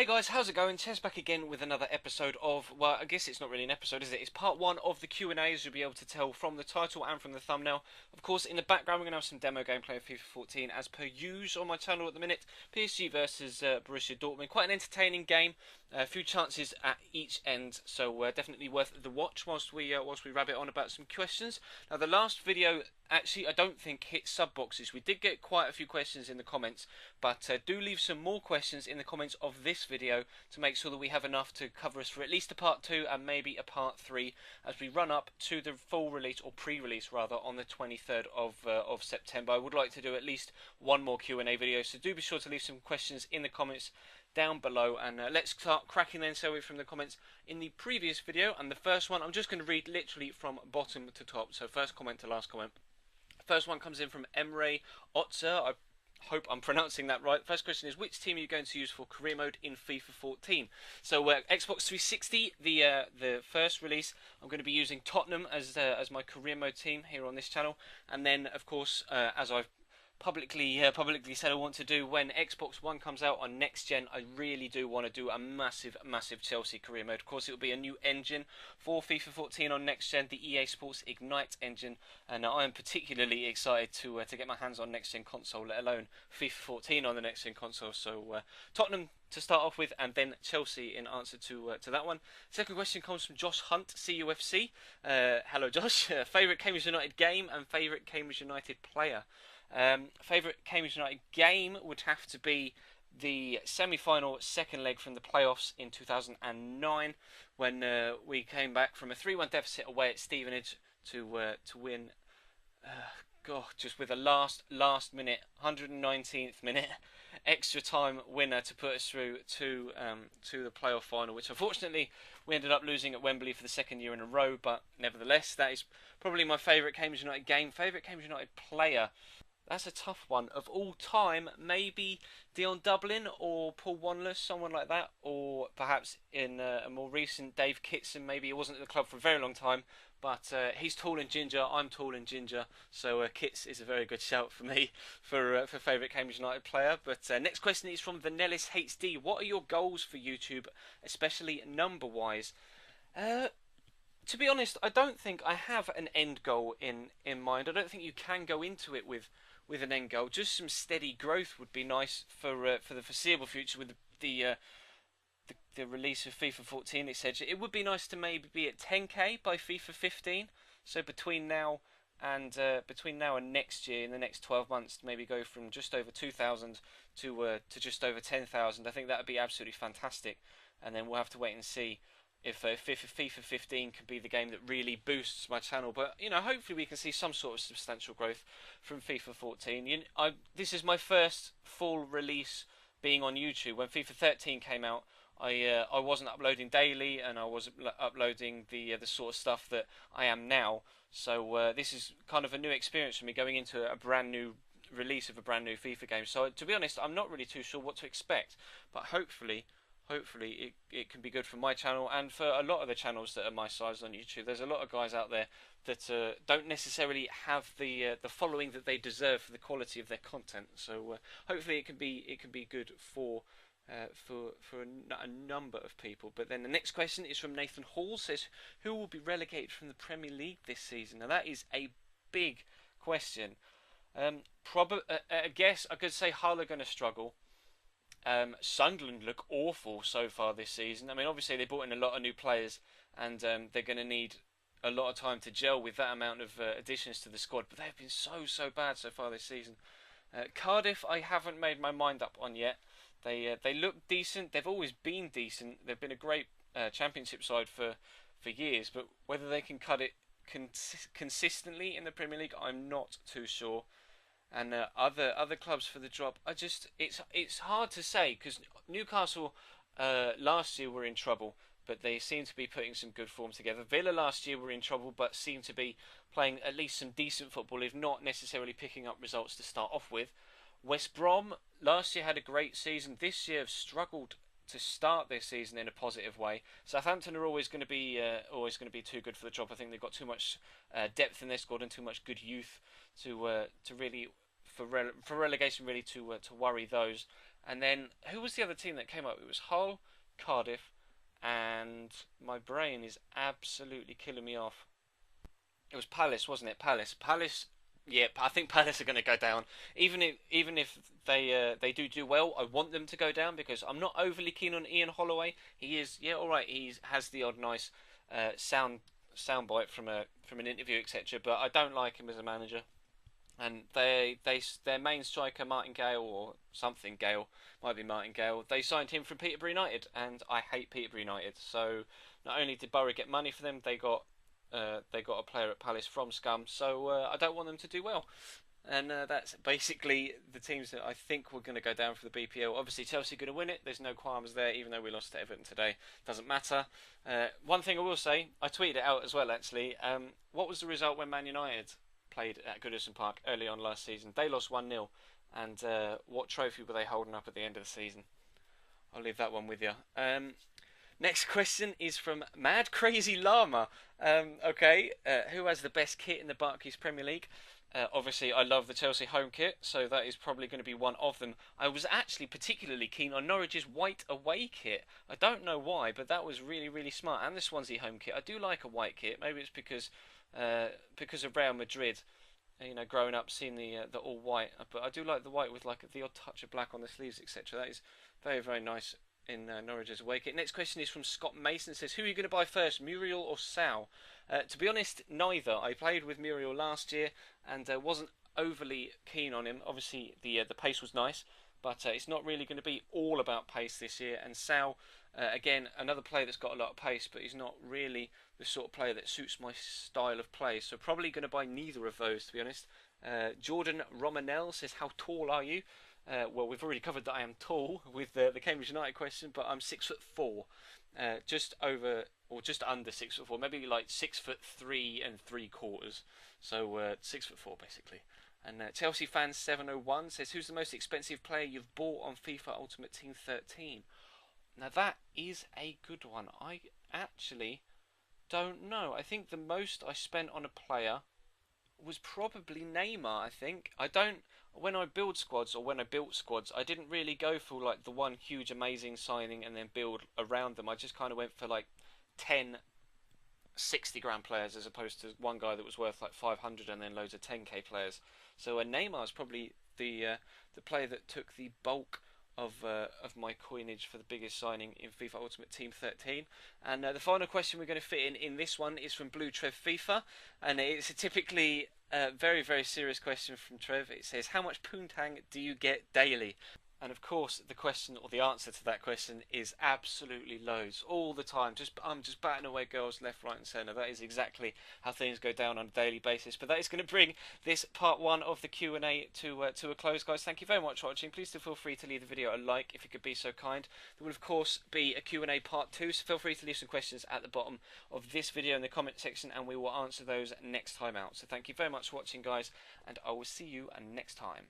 Hey guys, how's it going? Ches back again with another episode of, well, I guess it's not really an episode, is it? It's part one of the Q&A, as you'll be able to tell from the title and from the thumbnail. Of course, in the background, we're going to have some demo gameplay of FIFA 14, as per usual on my channel at the minute. PSG versus Borussia Dortmund. Quite an entertaining game. A few chances at each end, so definitely worth the watch whilst we rabbit on about some questions. Now, the last video, actually, I don't think hit sub boxes. We did get quite a few questions in the comments, but do leave some more questions in the comments of this video to make sure that we have enough to cover us for at least a part 2 and maybe a part 3 as we run up to the full release, or pre-release rather, on the 23rd of September. I would like to do at least one more Q&A video, so do be sure to leave some questions in the comments down below, and let's start cracking then, shall we, from the comments in the previous video. And the first one, I'm just going to read literally from bottom to top, so first comment to last comment. First one comes in from Emre Otzer. I hope I'm pronouncing that right. First question is, which team are you going to use for career mode in FIFA 14? So Xbox 360, the first release, I'm going to be using Tottenham as my career mode team here on this channel, and then of course as I've publicly said I want to do when Xbox One comes out on next gen, I really do want to do a massive Chelsea career mode. Of course, it will be a new engine for FIFA 14 on next gen, the EA Sports Ignite engine, and I am particularly excited to get my hands on next gen console, let alone FIFA 14 on the next gen console. So Tottenham to start off with, and then Chelsea in answer to that one. Second question comes from Josh Hunt, CUFC. Hello, Josh. Favourite Cambridge United game and favourite Cambridge United player? Favourite Cambridge United game would have to be the semi-final second leg from the playoffs in 2009, when we came back from a 3-1 deficit away at Stevenage to win. Just with a last minute, 119th minute extra time winner to put us through to the playoff final, which unfortunately we ended up losing at Wembley for the second year in a row. But nevertheless, that is probably my favourite Cambridge United game. Favourite Cambridge United player? That's a tough one. Of all time, maybe Dion Dublin or Paul Wanless, someone like that. Or perhaps in a more recent, Dave Kitson. Maybe he wasn't at the club for a very long time, but he's tall and ginger, I'm tall and ginger. So Kits is a very good shout for me for favourite Cambridge United player. But next question is from Vanellis HD. What are your goals for YouTube, especially number-wise? To be honest, I don't think I have an end goal in mind. I don't think you can go into it with an end goal. Just some steady growth would be nice for the foreseeable future with the release of FIFA 14, etc. It would be nice to maybe be at 10k by FIFA 15. So between now and next year, in the next 12 months, to maybe go from just over 2,000 to just over 10,000. I think that would be absolutely fantastic. And then we'll have to wait and see if FIFA 15 could be the game that really boosts my channel. But, you know, hopefully we can see some sort of substantial growth from FIFA 14. This is my first full release being on YouTube. When FIFA 13 came out, I wasn't uploading daily, and I wasn't uploading the sort of stuff that I am now. So this is kind of a new experience for me, going into a brand new release of a brand new FIFA game. So to be honest, I'm not really too sure what to expect, but hopefully it can be good for my channel and for a lot of the channels that are my size on YouTube. There's a lot of guys out there that don't necessarily have the following that they deserve for the quality of their content. So hopefully it can be good for a number of people. But then the next question is from Nathan Hall. Says, who will be relegated from the Premier League this season? Now that is a big question. I guess I could say Hull are going to struggle. Sunderland look awful so far this season. I mean, obviously they brought in a lot of new players, and they're going to need a lot of time to gel with that amount of additions to the squad. But they've been so bad so far this season. Cardiff, I haven't made my mind up on yet. They look decent. They've always been decent. They've been a great Championship side for years. But whether they can cut it consistently in the Premier League, I'm not too sure. And other clubs for the drop, it's hard to say, because Newcastle last year were in trouble, but they seem to be putting some good form together. Villa last year were in trouble, but seem to be playing at least some decent football, if not necessarily picking up results to start off with. West Brom last year had a great season. This year have struggled to start their season in a positive way. Southampton are always going to be too good for the job. I think they've got too much depth in their squad and too much good youth to really for relegation really to worry those. And then who was the other team that came up? It was Hull, Cardiff, and my brain is absolutely killing me off. It was Palace, wasn't it? Palace. Yeah, I think Palace are going to go down. Even if they do well, I want them to go down because I'm not overly keen on Ian Holloway. He is, yeah, all right. He has the odd nice soundbite from an interview, etc. But I don't like him as a manager. And their main striker Martin Gale or something Gale, might be Martin Gale. They signed him from Peterborough United, and I hate Peterborough United. So not only did Borough get money for them, they got a player at Palace from Scum. So I don't want them to do well. And that's basically the teams that I think were going to go down for the BPL. Obviously, Chelsea are going to win it. There's no qualms there, even though we lost to Everton today. Doesn't matter. One thing I will say, I tweeted it out as well, actually. What was the result when Man United played at Goodison Park early on last season? They lost 1-0. And what trophy were they holding up at the end of the season? I'll leave that one with you. Next question is from Mad Crazy Llama. Who has the best kit in the Barclays Premier League? Obviously, I love the Chelsea home kit, so that is probably going to be one of them. I was actually particularly keen on Norwich's white away kit. I don't know why, but that was really, really smart. And the Swansea home kit. I do like a white kit. Maybe it's because of Real Madrid. You know, growing up seeing the all white, but I do like the white with like the odd touch of black on the sleeves, etc. That is very, very nice in Norwich's away kit. Next question is from Scott Mason. It says, who are you going to buy first, Muriel or Sal? To be honest, neither. I played with Muriel last year and wasn't overly keen on him. Obviously, the pace was nice, but it's not really going to be all about pace this year. And Sal, again, another player that's got a lot of pace, but he's not really the sort of player that suits my style of play. So probably going to buy neither of those, to be honest. Jordan Romanel says, how tall are you? Well, we've already covered that I am tall with the Cambridge United question, but I'm 6'4", just over or just under 6'4", maybe like 6'3" and 3/4. So 6'4" basically. And Chelsea fan 701 says, who's the most expensive player you've bought on FIFA Ultimate Team 13? Now that is a good one. I actually don't know. I think the most I spent on a player was probably Neymar. I think when I build squads or when I built squads, I didn't really go for like the one huge amazing signing and then build around them. I just kind of went for like 10 60 grand players as opposed to one guy that was worth like 500 and then loads of 10k players. So Neymar is probably the player that took the bulk of my coinage for the biggest signing in FIFA Ultimate Team 13. And the final question we're going to fit in this one is from Blue Trev FIFA, and it's a typically very, very serious question from Trev. It says, how much poontang do you get daily? And of course, the question or the answer to that question is absolutely loads, all the time. I'm just batting away girls left, right, and centre. That is exactly how things go down on a daily basis. But that is going to bring this part one of the Q&A to a close, guys. Thank you very much for watching. Please do feel free to leave the video a like if you could be so kind. There will of course be a Q&A part 2, so feel free to leave some questions at the bottom of this video in the comment section, and we will answer those next time out. So thank you very much for watching, guys, and I will see you next time.